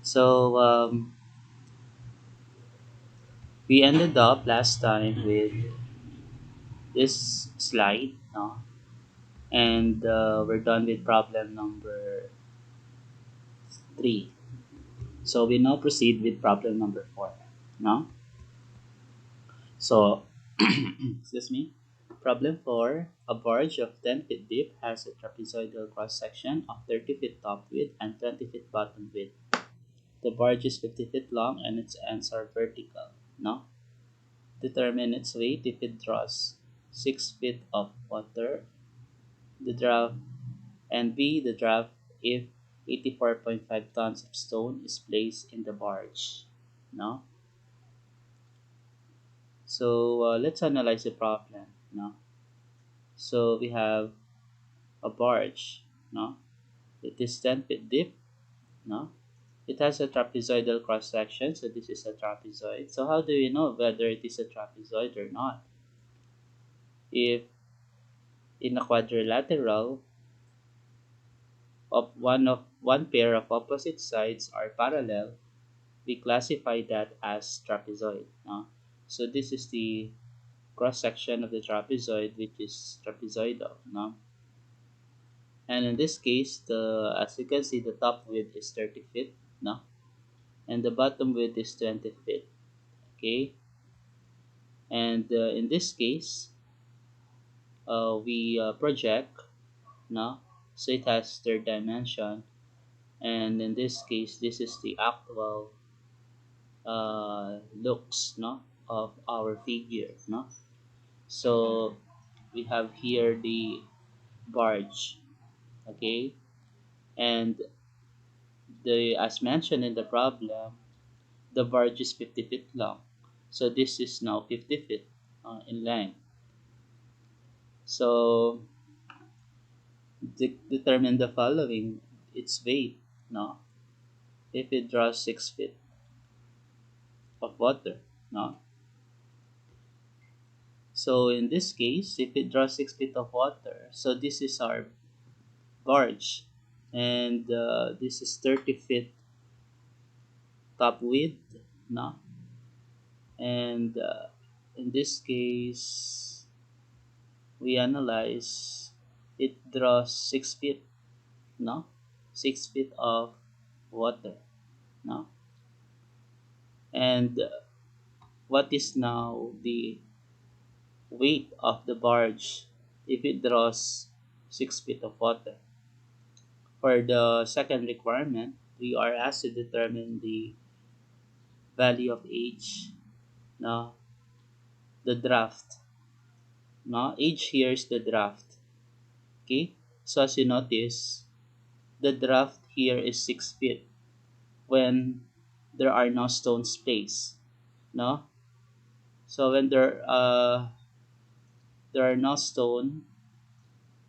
So we ended up last time with this slide, no? And we're done with problem number 3. So we now proceed with problem number 4, no? So, excuse me. Problem 4. A barge of 10 feet deep has a trapezoidal cross section of 30 feet top width and 20 feet bottom width. The barge is 50 feet long and its ends are vertical, no? Determine its weight if it draws 6 feet of water, the draft, and B, the draft if 84.5 tons of stone is placed in the barge. No? So let's analyze the problem. No? So we have a barge. No? It is 10 feet deep. No? It has a trapezoidal cross section, so this is a trapezoid. So how do we know whether it is a trapezoid or not? If in a quadrilateral, of one pair of opposite sides are parallel, we classify that as trapezoid. No? So this is the cross section of the trapezoid, which is trapezoidal. No? And in this case, the as you can see, the top width is 30 feet, no? And the bottom width is 20 feet. Okay, and in this case, we project, no? So it has third dimension, and in this case, this is the actual looks, no, of our figure, no. So we have here the barge, okay, and the as mentioned in the problem, the barge is 50 feet long, so this is now 50 feet in length. So determine the following: its weight, no, if it draws 6 feet of water, no. So in this case, if it draws 6 feet of water, so this is our barge, and this is 30 feet top width, no, and in this case we analyze, it draws 6 feet, no, 6 feet of water, no. And what is now the weight of the barge if it draws 6 feet of water? For the second requirement, we are asked to determine the value of h, no, the draft, no, h here is the draft. Okay, so as you notice, the draft here is 6 feet when there are no stones placed, no. So when there are no stone,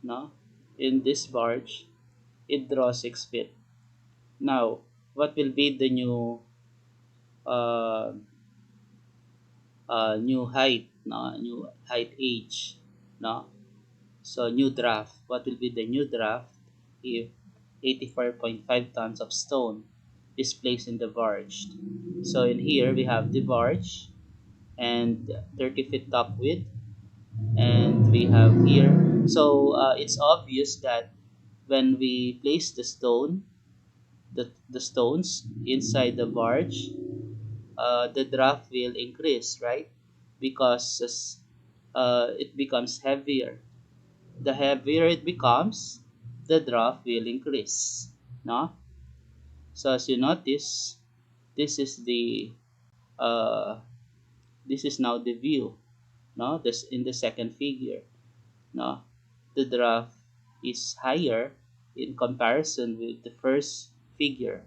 no, in this barge, it draws 6 feet. Now, what will be the uh, new height, no, new height h, no. So new draft, what will be the new draft if 84.5 tons of stone is placed in the barge? So in here we have the barge and 30 feet top width, and we have here, so it's obvious that when we place the stones inside the barge, the draft will increase, right? Because it becomes heavier. The heavier it becomes, the draft will increase, no. So as you notice, this is the uh, this is now the view, no, this in the second figure, no. The draft is higher in comparison with the first figure.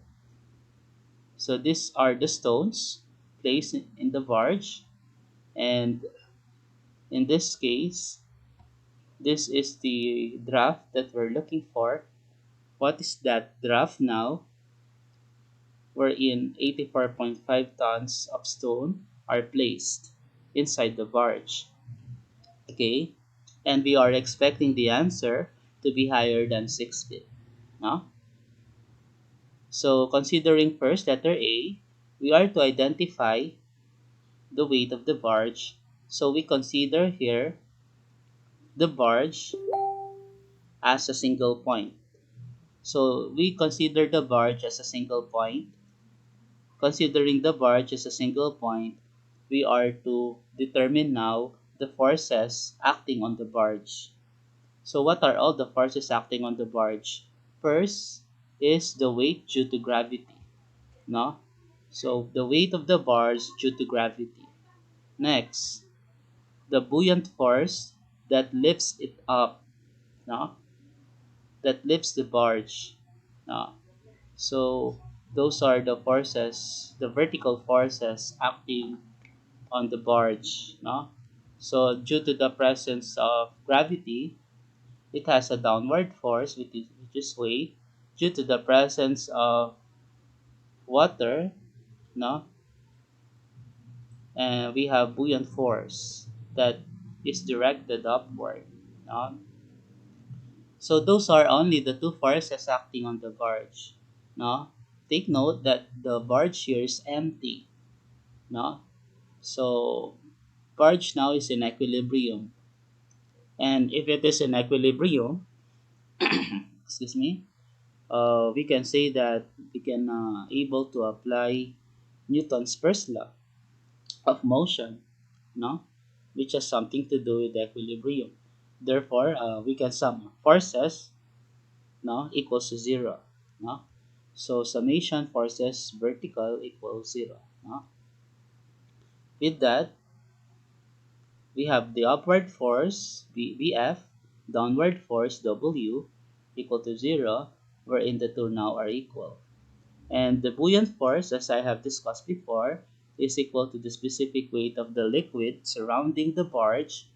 So these are the stones placed in the barge, and in this case, this is the draft that we're looking for. What is that draft now? Wherein 84.5 tons of stone are placed inside the barge. Okay? And we are expecting the answer to be higher than 6 feet. No? So considering first letter A, we are to identify the weight of the barge. So we consider here the barge as a single point. So we consider the barge as a single point. Considering the barge as a single point, we are to determine now the forces acting on the barge. So what are all the forces acting on the barge? First is the weight due to gravity, no? So the weight of the barge due to gravity. Next, the buoyant force that lifts it up, no? That lifts the barge, no? So those are the forces, the vertical forces acting on the barge, no? So due to the presence of gravity, it has a downward force, which is weight. Due to the presence of water, no, and we have buoyant force that is directed upward. No? So those are only the two forces acting on the barge. No? Take note that the barge here is empty. No? So barge now is in equilibrium. And if it is in equilibrium, excuse me, we can say that we can able to apply Newton's first law of motion, no, which has something to do with equilibrium. Therefore, we can sum forces, no, equals to zero, no. So summation forces vertical equals zero, no. With that, we have the upward force Bf, downward force W equal to zero, wherein the two now are equal. And the buoyant force, as I have discussed before, is equal to the specific weight of the liquid surrounding the barge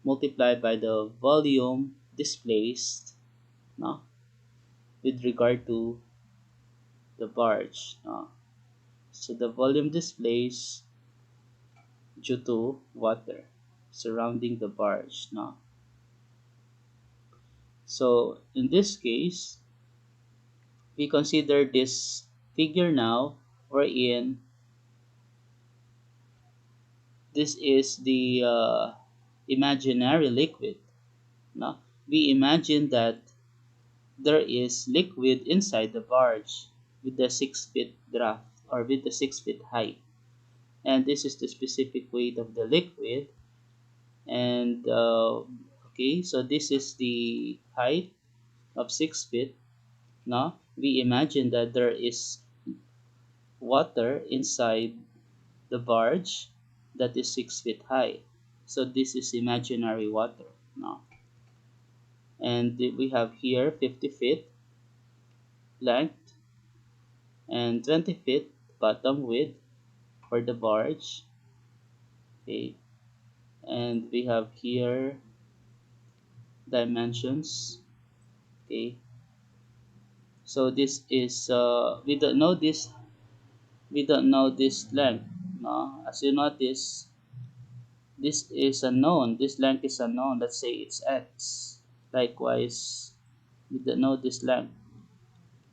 multiplied by the volume displaced, no, with regard to the barge. No? So the volume displaced due to water surrounding the barge. No? So in this case, we consider this figure now wherein this is the imaginary liquid. No? We imagine that there is liquid inside the barge with the 6 feet draft or with the 6 feet height. And this is the specific weight of the liquid. And okay, so this is the height of 6 feet. Now we imagine that there is water inside the barge that is 6 feet high. So this is imaginary water now. And we have here 50 feet length and 20 feet bottom width for the barge. Okay, and we have here dimensions. Okay, so this is we don't know this length. No, as you notice, this is unknown. This length is unknown. Let's say it's x. Likewise, we don't know this length.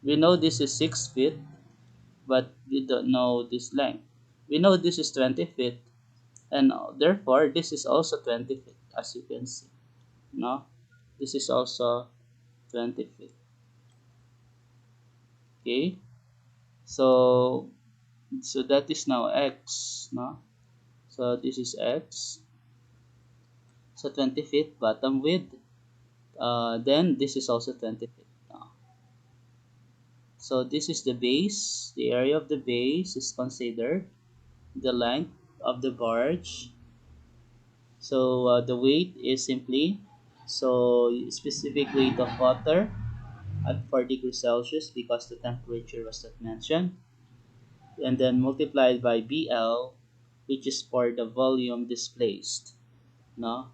We know this is 6 feet, but we don't know this length. We know this is 20 feet, and therefore this is also 20 feet, as you can see. No, this is also 20 feet. Okay, so that is now x. No, so this is x. So 20 feet bottom width. Then this is also 20 feet. So this is the base. The area of the base is considered the length of the barge. So the weight is simply specific weight of water at 4 degrees Celsius because the temperature was not mentioned, and then multiplied by BL, which is for the volume displaced. No,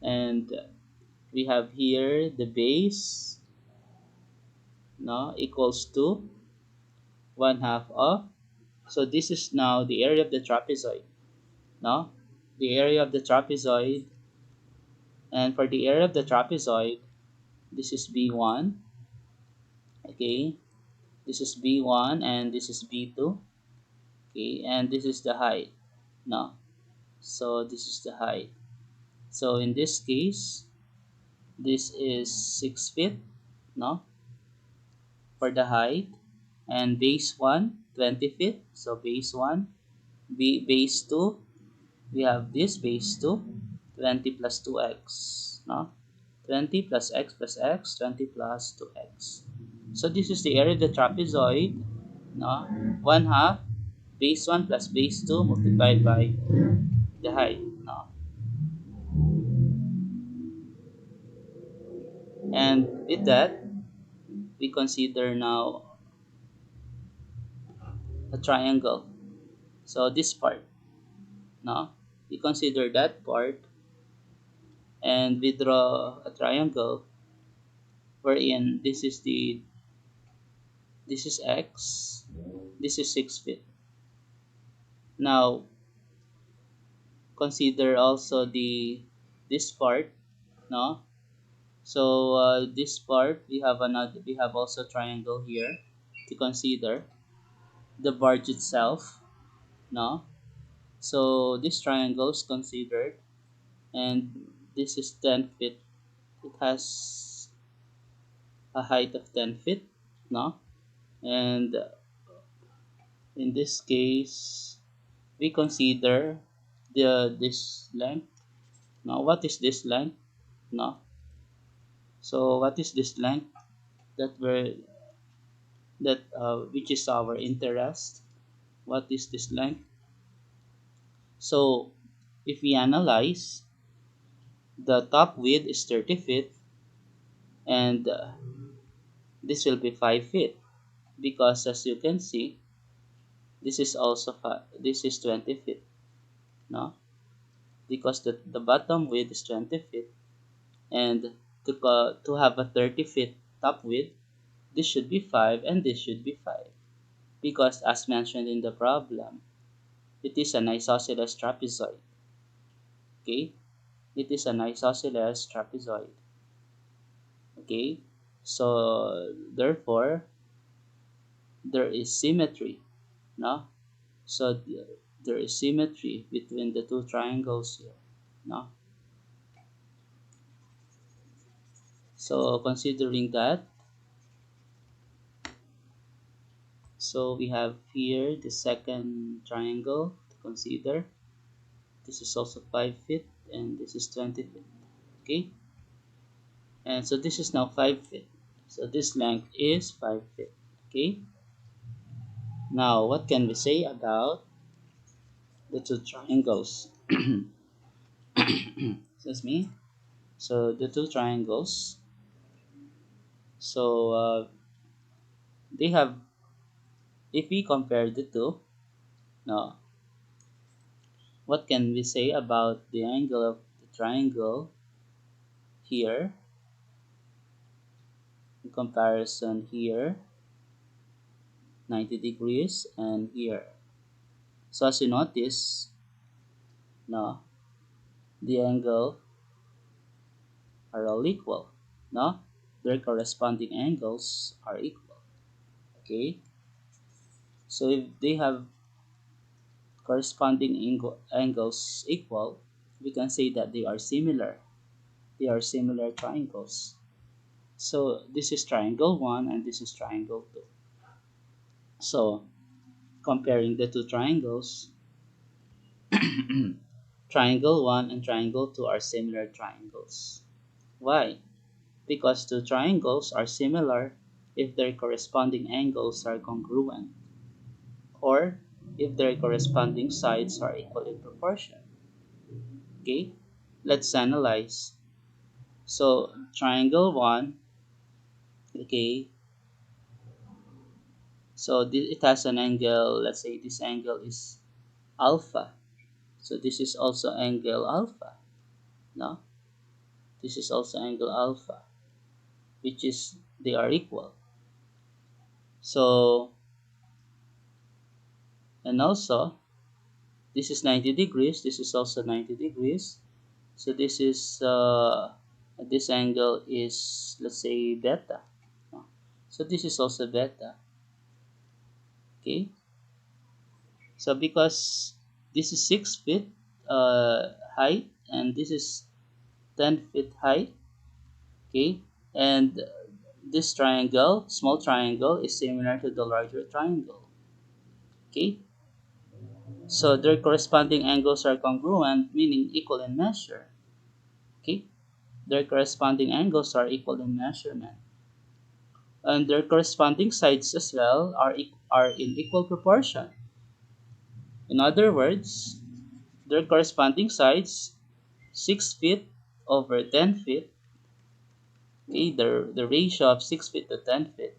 and we have here the base, no, equals to 1/2 of. So this is now the area of the trapezoid. No, the area of the trapezoid, and for the area of the trapezoid, this is B1. Okay, This is B1 and this is B2. Okay, and this is the height. No, so this is the height. So in this case, this is 6 feet. No, for the height, and base 1 20 feet. So base 1, base 2, we have this base 2, 20 plus 2x. No, 20 plus x, 20 plus 2x. So this is the area of the trapezoid. No, 1 half base 1 plus base 2 multiplied by the height. No, and with that, we consider now a triangle. So this part. No, we consider that part, and we draw a triangle wherein this is x, this is 6 feet. Now consider also the this part. No, so this part, we have also triangle here to consider the barge itself. No, so this triangle is considered, and this is 10 feet. It has a height of 10 feet. No, and in this case, we consider this length. Now, what is this length? No. So, what is this length that we're that which is our interest? What is this length? So, if we analyze, the top width is 30 feet, and this will be 5 feet, because as you can see, this is also this is 20 feet. No, because the bottom width is 20 feet, and to have a 30 feet top width, this should be 5 and this should be 5, because as mentioned in the problem, it is an isosceles trapezoid. Okay, it is an isosceles trapezoid. Okay, so therefore there is symmetry. No, so there is symmetry between the two triangles here. No, so considering that, so we have here the second triangle to consider. This is also 5 feet, and this is 20 feet. Okay, and so this is now 5 feet. So this length is 5 feet. Okay, now what can we say about the two triangles? Excuse me. So the two triangles, so they have, if we compare the two, now what can we say about the angle of the triangle here in comparison here, 90 degrees, and here? So as you notice, no, the angle are all equal. No, their corresponding angles are equal. Okay, so if they have corresponding angles equal, we can say that they are similar. They are similar triangles. So this is triangle 1 and this is triangle 2. So comparing the two triangles, triangle 1 and triangle 2 are similar triangles. Why? Because two triangles are similar if their corresponding angles are congruent, or if their corresponding sides are equal in proportion. Okay, let's analyze. So triangle 1, okay, so it has an angle, let's say this angle is alpha. So this is also angle alpha. No, this is also angle alpha, which is they are equal. So, and also this is 90 degrees, this is also 90 degrees. So this angle is, let's say, beta. No? So this is also beta. Okay, so because this is 6 feet height and this is 10 feet height, okay, and this triangle, small triangle, is similar to the larger triangle. Okay, so their corresponding angles are congruent, meaning equal in measure. Okay, their corresponding angles are equal in measurement, and their corresponding sides as well are in equal proportion. In other words, their corresponding sides, 6 feet over 10 feet, okay, the ratio of 6 feet to 10 feet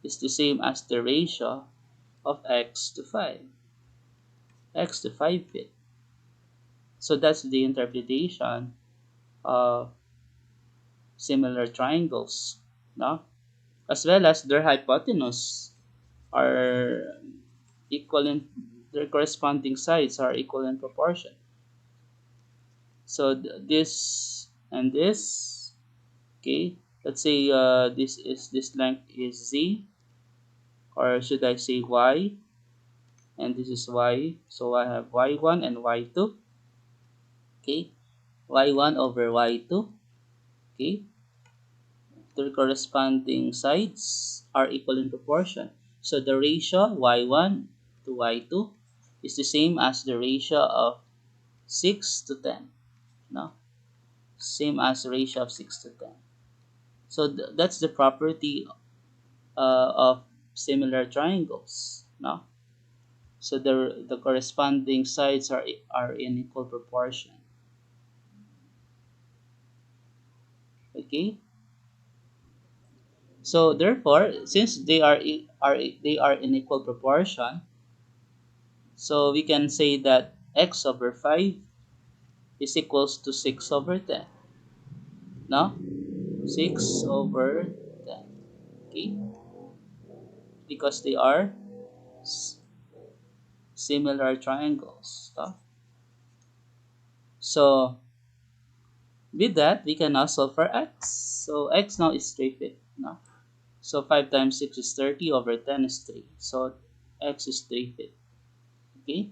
is the same as the ratio of x to 5 feet. So that's the interpretation of similar triangles, no? As well as their hypotenuse are equal in their corresponding sides are equal in proportion. So this and this, okay. Let's say this length is z, or should I say y, and this is y. So I have y1 and y2. Okay, y1 over y2. Okay, their corresponding sides are equal in proportion. So the ratio y1 to y2 is the same as the ratio of 6 to 10. No? Same as the ratio of 6 to 10. So that's the property of similar triangles. No? So the corresponding sides are in equal proportion. Okay? So therefore, since they are in equal proportion, so we can say that x over 5 is equals to 6 over 10. No? 6 over 10. Okay? Because they are s- similar triangles. No? So with that, we can now solve for x. So x now is 3 feet. No? So 5 times 6 is 30 over 10 is 3. So x is 3 feet. Okay?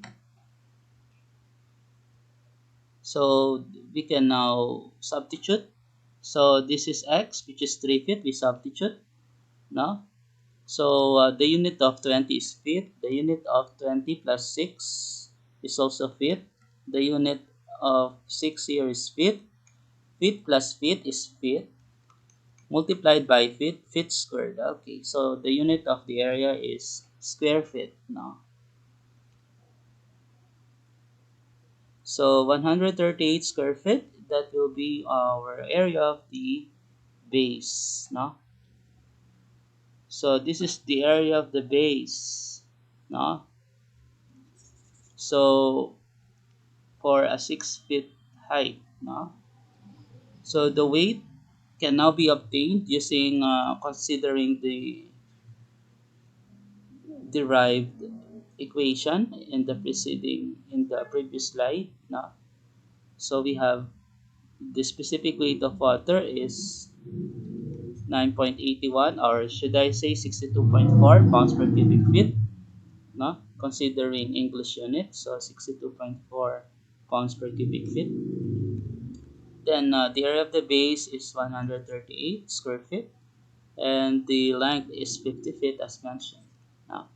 So we can now substitute. So this is x, which is 3 feet. We substitute. No? So the unit of 20 is feet. The unit of 20 plus 6 is also feet. The unit of 6 here is feet. Feet plus feet is feet. Multiplied by feet, feet squared. Okay, so the unit of the area is square feet now. So 138 square feet, that will be our area of the base. No? So this is the area of the base. No? So for a 6 feet height. No? So the weight can now be obtained using considering the derived equation in the previous slide. No? So we have the specific weight of water is 9.81, or should I say 62.4 pounds per cubic feet, no? Considering English unit, so 62.4 pounds per cubic feet. Then the area of the base is 138 square feet, and the length is 50 feet as mentioned. Now,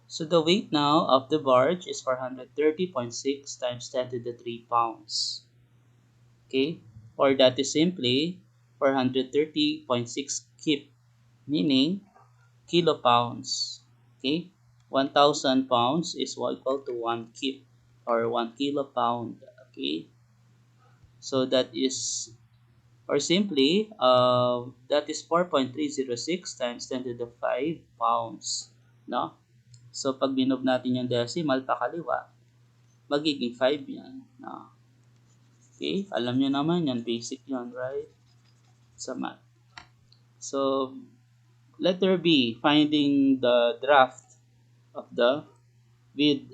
so the weight now of the barge is 430.6 times 10 to the 3 pounds. Okay? Or that is simply 430.6 kip, meaning kilopounds. Okay? 1,000 pounds is equal to 1 kip or 1 kilopound. Okay? So that is, or simply, that is 4.306 times 10 to the 5 pounds. No? So pag binob natin yung decimal pakaliwa, magiging 5 yan. No? Okay? Alam nyo naman yan, basic yun, right? Sa math. So, letter B, finding the draft of the with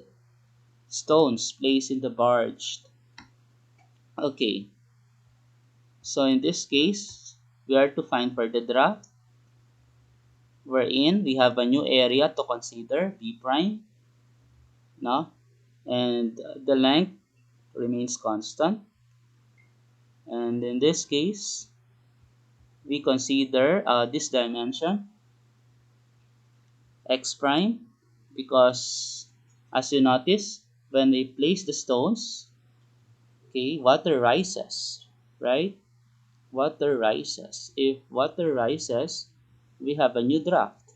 stones placed in the barge. Okay, so in this case, we are to find for the draft, wherein we have a new area to consider, B prime, no? And the length remains constant. And in this case, we consider this dimension, x prime, because as you notice, when we place the stones, okay, water rises, right? Water rises. If water rises, we have a new draft.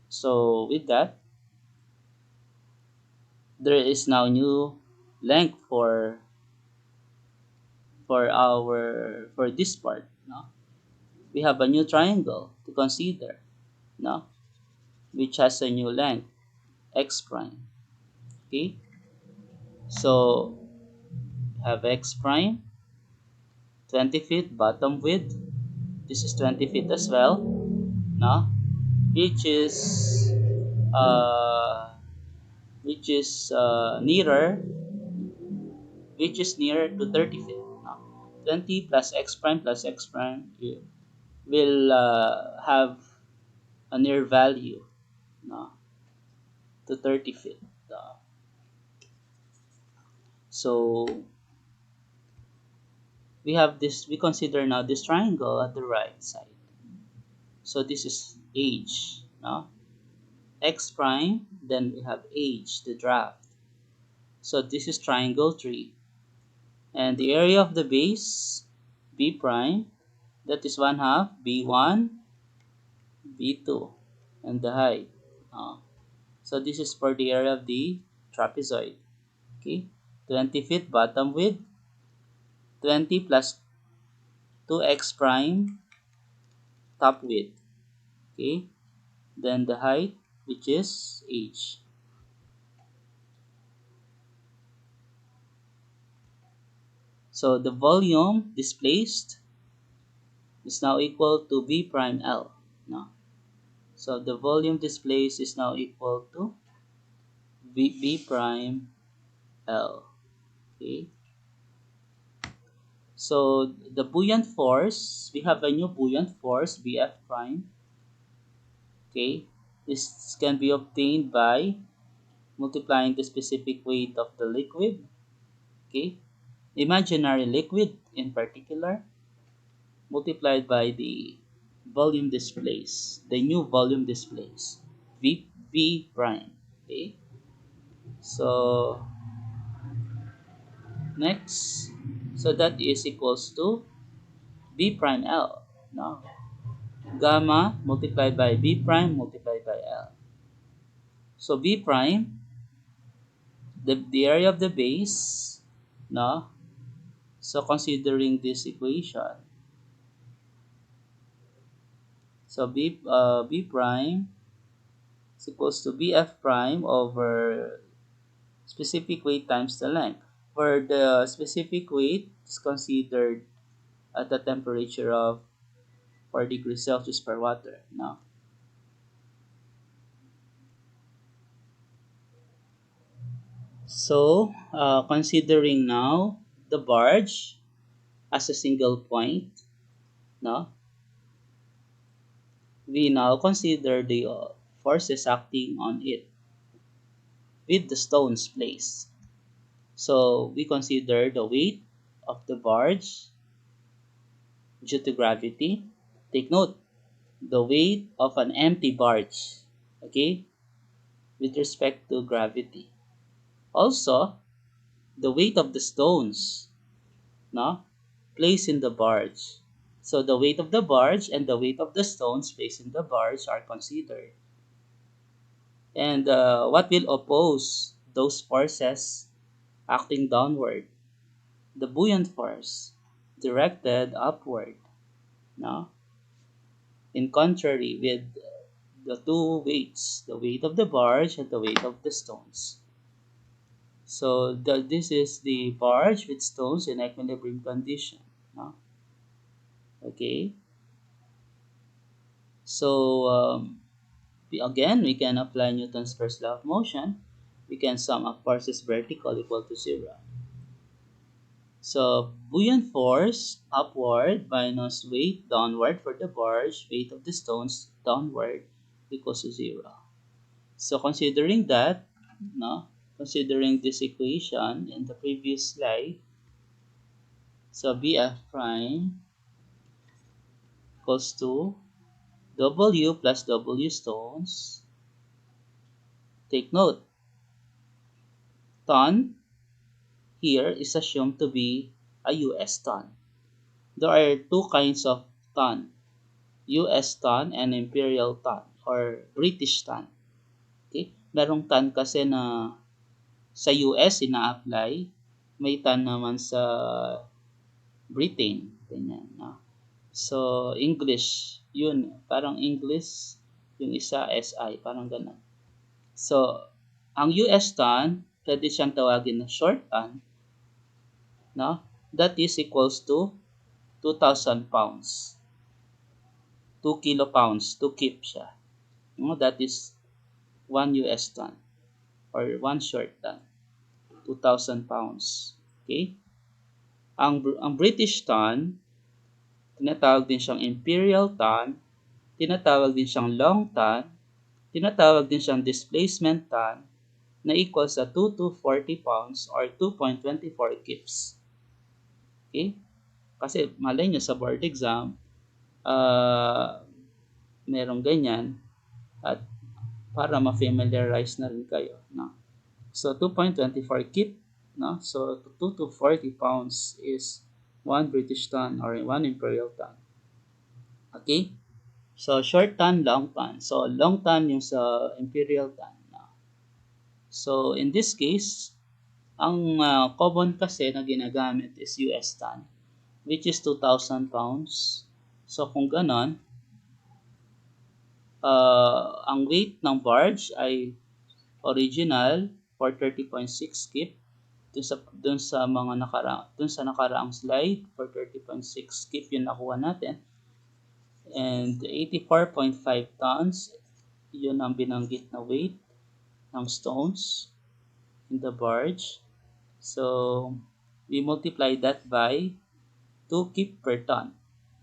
So with that, there is now new length for this part. No, we have a new triangle to consider. No, which has a new length x prime. Okay, so have x prime 20 feet bottom width. This is 20 feet as well. No, which is uh, which is nearer to 30 feet. No? 20 plus x prime will have a near value, no, to 30 feet. So we consider now this triangle at the right side. So this is h, no? X prime, then we have h, the draft. So this is triangle 3. And the area of the base, b prime, that is 1 half b1, b2, and the height. Uh, so this is for the area of the trapezoid. Okay, 20 feet bottom width, 20 plus 2x prime top width. Okay, then the height, which is h. So the volume displaced is now equal to b prime l. No. So the volume displaced is now equal to b prime l. Okay. So the buoyant force, we have a new buoyant force, Bf prime. Okay, this can be obtained by multiplying the specific weight of the liquid. Okay, imaginary liquid in particular, multiplied by the volume displaced, the new volume displaced, V prime. Okay, so next, so that is equals to B prime L. No, gamma multiplied by B prime multiplied by L. So B prime, the area of the base, no? So considering this equation, so B prime is equals to BF prime over specific weight times the length. Where the specific weight is considered at a temperature of 4 degrees Celsius per water. No? So, considering now the barge as a single point, no, we now consider the forces acting on it with the stones placed. So, we consider the weight of the barge due to gravity. Take note, the weight of an empty barge, okay, with respect to gravity. Also, the weight of the stones, no, placed in the barge. So the weight of the barge and the weight of the stones placed in the barge are considered. And what will oppose those forces acting downward? The buoyant force directed upward. No? In contrary with the two weights, the weight of the barge and the weight of the stones. So this is the barge with stones in equilibrium condition. No? Okay. So again, we can apply Newton's first law of motion. We can sum up forces vertical equal to 0. So, buoyant force upward minus weight downward for the barge, weight of the stones downward equals to 0. So, considering that, no, considering this equation in the previous slide, so BF prime equals to W plus W stones. Take note, ton here is assumed to be a US ton. There are two kinds of ton, US ton and imperial ton or British ton. Okay? Merong ton kasi na sa US ina-apply, may ton naman sa Britain. Ganyan, no? So, English, yun. Parang English, yung isa SI, parang ganun. So, ang US ton, pwede siyang tawagin na short ton, no? That is equals to 2,000 pounds. 2 kilopounds to keep siya. No? That is 1 US ton or 1 short ton. 2,000 pounds. Okay? Ang British ton, tinatawag din siyang imperial ton, tinatawag din siyang long ton, tinatawag din siyang displacement ton, na equals sa 2 to 40 pounds or 2.24 kips. Okay? Kasi malay nyo sa board exam, merong ganyan at para ma-familiarize na rin kayo. No? So, 2.24 kip, no? So, 2 to 40 pounds is 1 British ton or 1 imperial ton. Okay? So, short ton, long ton. So, long ton yung sa imperial ton. No? So, in this case, ang common kasi na ginagamit is US ton, which is 2,000 pounds. So, kung ganon, ang weight ng barge ay original for 30.6 kip dun sa nakaraang slide for 30.6 kip yung nakuha natin, and 84.5 tons yun ang binanggit na weight ng stones in the barge. So we multiply that by 2 kip per ton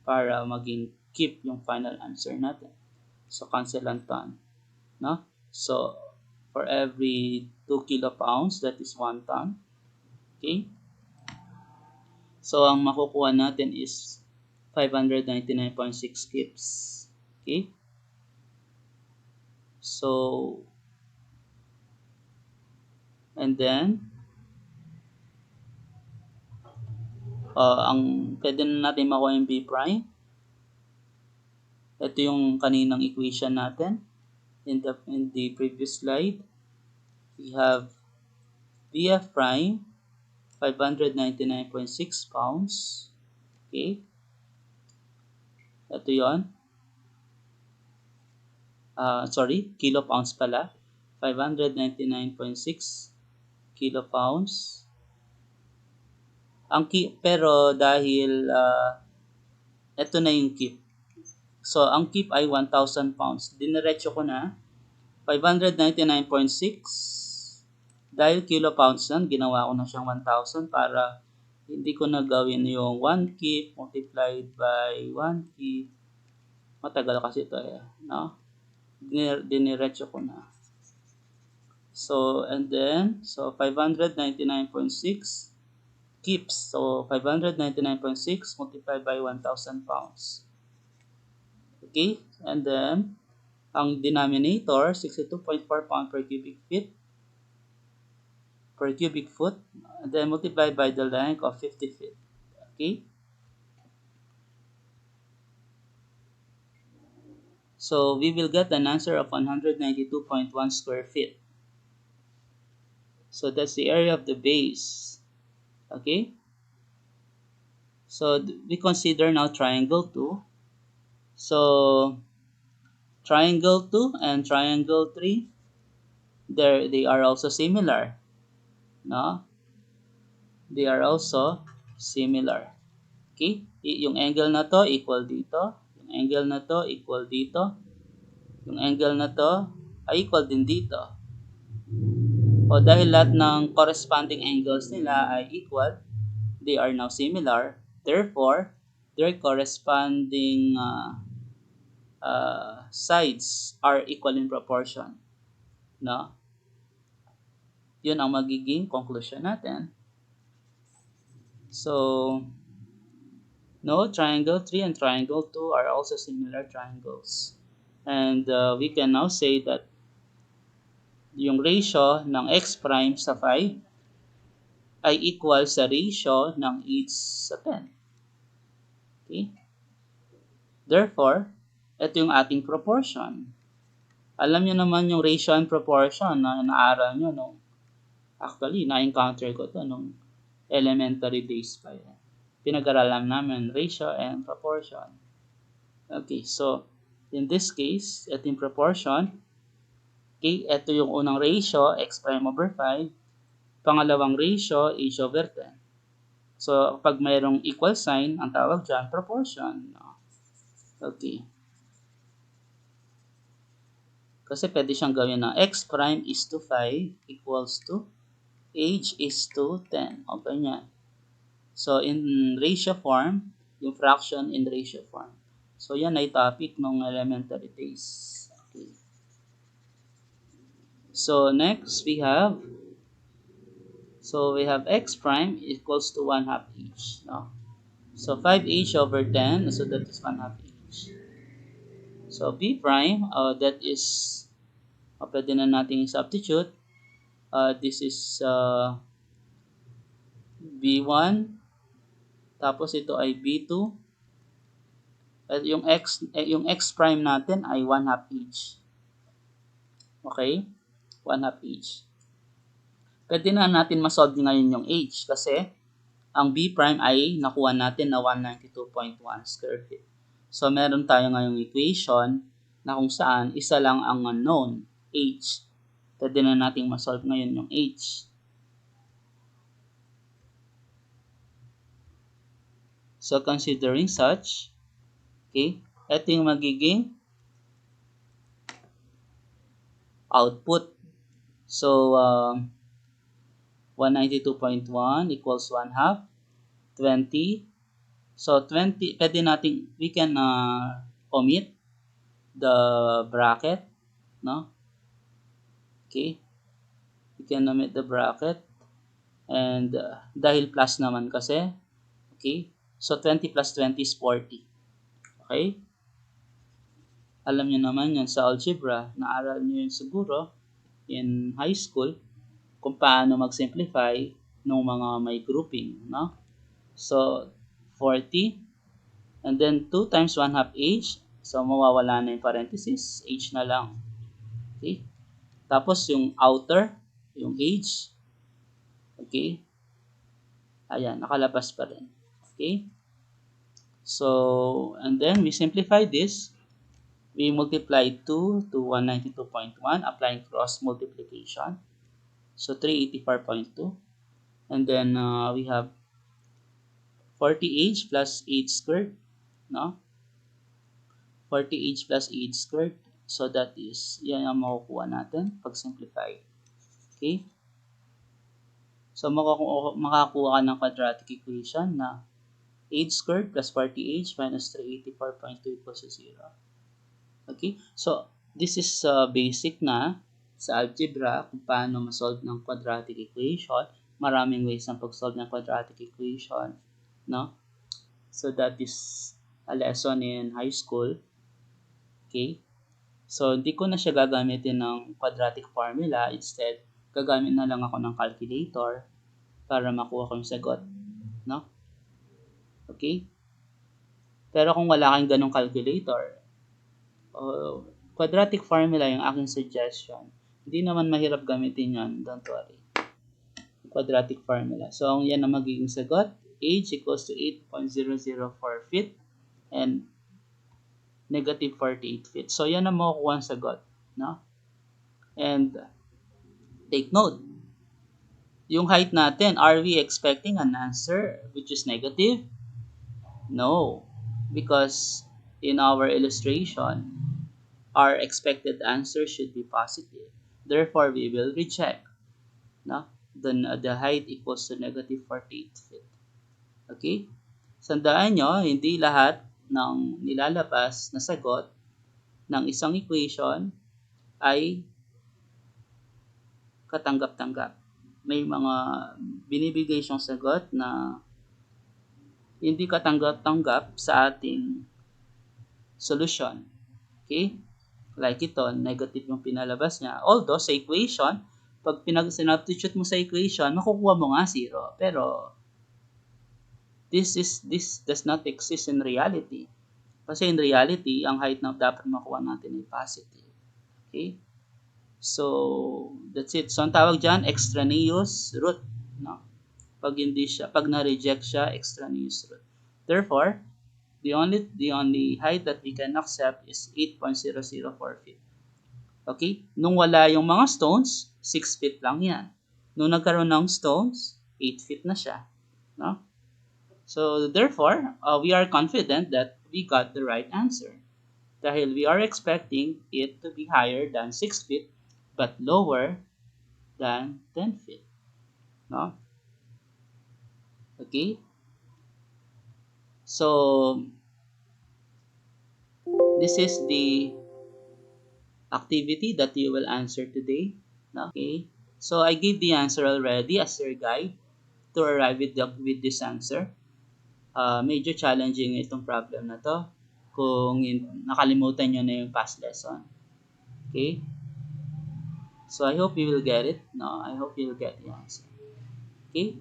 para maging kip yung final answer natin. So cancel ang ton, no? So for every 2 kilopounds, that is 1 ton. Okay? So, ang makukuha natin is 599.6 kips. Okay? So, and then, ang pwede na natin makuha yung B prime. Ito yung kaninang equation natin in the previous slide. We have BF prime 599.6 pounds. Okay? Ito yon. Kilopounds pala. 599.6 kilopounds. Pero dahil ito na yung keep. So, ang keep ay 1,000 pounds. Diniretso ko na 599.6. Dahil kilopounds yan, ginawa ko na siyang 1,000 para hindi ko na gawin yung 1 keep multiplied by 1 keep. Matagal kasi ito no? Diniretso ko na. So, and then, 599.6 kips. So, 599.6 multiplied by 1,000 pounds. Okay? And then, ang denominator, 62.4 pound per cubic foot. And then, multiplied by the length of 50 feet. Okay? So, we will get an answer of 192.1 square feet. So, that's the area of the base. Okay? So, we consider now triangle 2. So, triangle 2 and triangle 3, they are also similar. No? They are also similar. Okay? Yung angle na to equal dito. Yung angle na to equal dito. Yung angle na to ay equal din dito. O dahil lahat ng corresponding angles nila ay equal, they are now similar. Therefore, their corresponding sides are equal in proportion. No? Yun ang magiging conclusion natin. So, no, triangle 3 and triangle 2 are also similar triangles. And we can now say that yung ratio ng x prime sa 5 ay equal sa ratio ng h sa 10. Okay? Therefore, ito yung ating proportion. Alam nyo naman yung ratio and proportion na naaral nyo nung actually, na-encounter ko to nung elementary days pa yan. Pinag-aralan namin ratio and proportion. Okay, so in this case, ito yung proportion. Okay, ito yung unang ratio, x prime over 5. Pangalawang ratio, h over 10. So, pag mayroong equal sign, ang tawag dyan, proportion. Okay. Kasi pwede siyang gawin na x prime is to 5 equals to h is to 10. Okay niya. So, in ratio form, yung fraction in ratio form. So, yan ay topic ng elementary days. Okay. So, next we have x prime equals to 1 half h. No? So, 5h over 10, so that is 1 half h. So, b prime, that is, pwede na natin substitute. This is b1, tapos ito ay b2. At yung x prime natin ay 1 half h. Okay? 1 half h. Pwede na natin masolve ngayon yung h kasi ang b prime ay nakuha natin na 192.1 square feet. So, meron tayo ngayong equation na kung saan isa lang ang unknown, h. Pwede na natin masolve ngayon yung h. So, considering such, okay, ito yung magiging output. So, 192.1 equals 1 half, 20. So, 20, pwede natin, we can omit the bracket, no? Okay. We can omit the bracket. And dahil plus naman kasi, okay? So, 20 plus 20 is 40. Okay? Alam niyo naman yan sa algebra, naaral niyo yun siguro in high school kung paano mag-simplify ng mga may grouping, no? So, 40, and then 2 times 1 half h, so mawawala na yung parenthesis, h na lang. Okay? Tapos yung outer, yung h, okay? Ayan, nakalabas pa rin. Okay? So, and then we simplify this. We multiply 2 to 192.1, applying cross multiplication. So, 384.2. And then, we have 40h plus h squared, no? 40h plus h squared. So, that is, yan ang makukuha natin pag simplify. Okay? So, makakuha ka ng quadratic equation na h squared plus 40h minus 384.2 equals to 0. Okay? So, this is basic na sa algebra kung paano masolve ng quadratic equation. Maraming ways ng pag-solve ng quadratic equation. No? So, that is a lesson in high school. Okay? So, hindi ko na siya gagamitin ng quadratic formula. Instead, gagamit na lang ako ng calculator para makuha ko yung sagot. No? Okay? Pero kung wala kang ganong calculator, quadratic formula yung aking suggestion. Hindi naman mahirap gamitin yan. Don't worry. Quadratic formula. So, ang yan ang magiging sagot. H equals to 8.004 feet and negative 48 feet. So, yan ang makukuha ang sagot. No? And, take note. Yung height natin, are we expecting an answer which is negative? No. Because, in our illustration, our expected answer should be positive. Therefore, we will reject. No? Then, the height equals to negative 48 feet. Okay? Tandaan nyo, hindi lahat ng nilalabas na sagot ng isang equation ay katanggap-tanggap. May mga binibigay siyang sagot na hindi katanggap-tanggap sa ating solusyon. Okay? Like ito, negative yung pinalabas niya. Although sa equation, pag sinubstitute mo sa equation, makukuha mo nga 0. Pero this does not exist in reality. Kasi in reality, ang height na dapat makuha natin ay positive. Okay? So, that's it. So, ang tawag dyan, extraneous root. No? Pag na-reject siya, extraneous root. Therefore, the only height that we can accept is 8.004 feet. Okay? Nung wala yung mga stones, 6 feet lang yan. Nung nagkaroon ng stones, 8 feet na siya. No? So, therefore, we are confident that we got the right answer. Dahil we are expecting it to be higher than 6 feet but lower than 10 feet. No? Okay? So, this is the activity that you will answer today. No? Okay? So, I gave the answer already as your guide to arrive with this answer. Medyo challenging itong problem na to kung nakalimutan nyo na yung past lesson. Okay? So, I hope you will get it. No, I hope you will get the answer. Okay?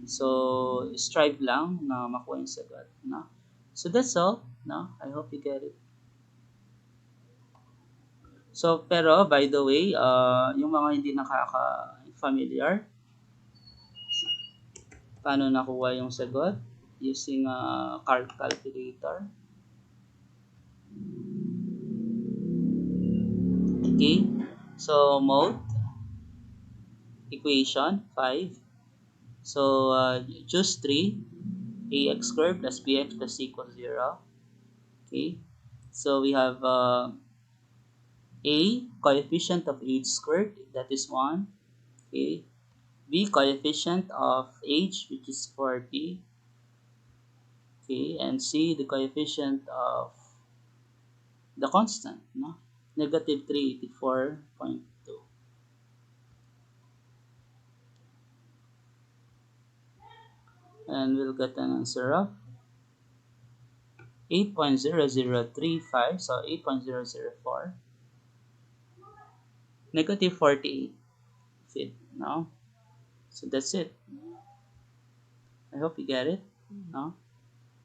So, strive lang na makuha yung sagot. No? So, that's all. No? I hope you get it. So, pero, by the way, yung mga hindi nakaka-familiar, paano nakuha yung sagot? Using a calculator. Okay? So, mode, equation, 5. So, choose 3, ax squared plus bx plus c equals 0. Okay? So, we have a, coefficient of h squared, that is 1. Okay? B, coefficient of h, which is 40. Okay? And C, the coefficient of the constant, no? Negative 384.2. And we'll get an answer of 8.0035, so 8.004, negative 48 feet, no? So that's it. I hope you get it, no?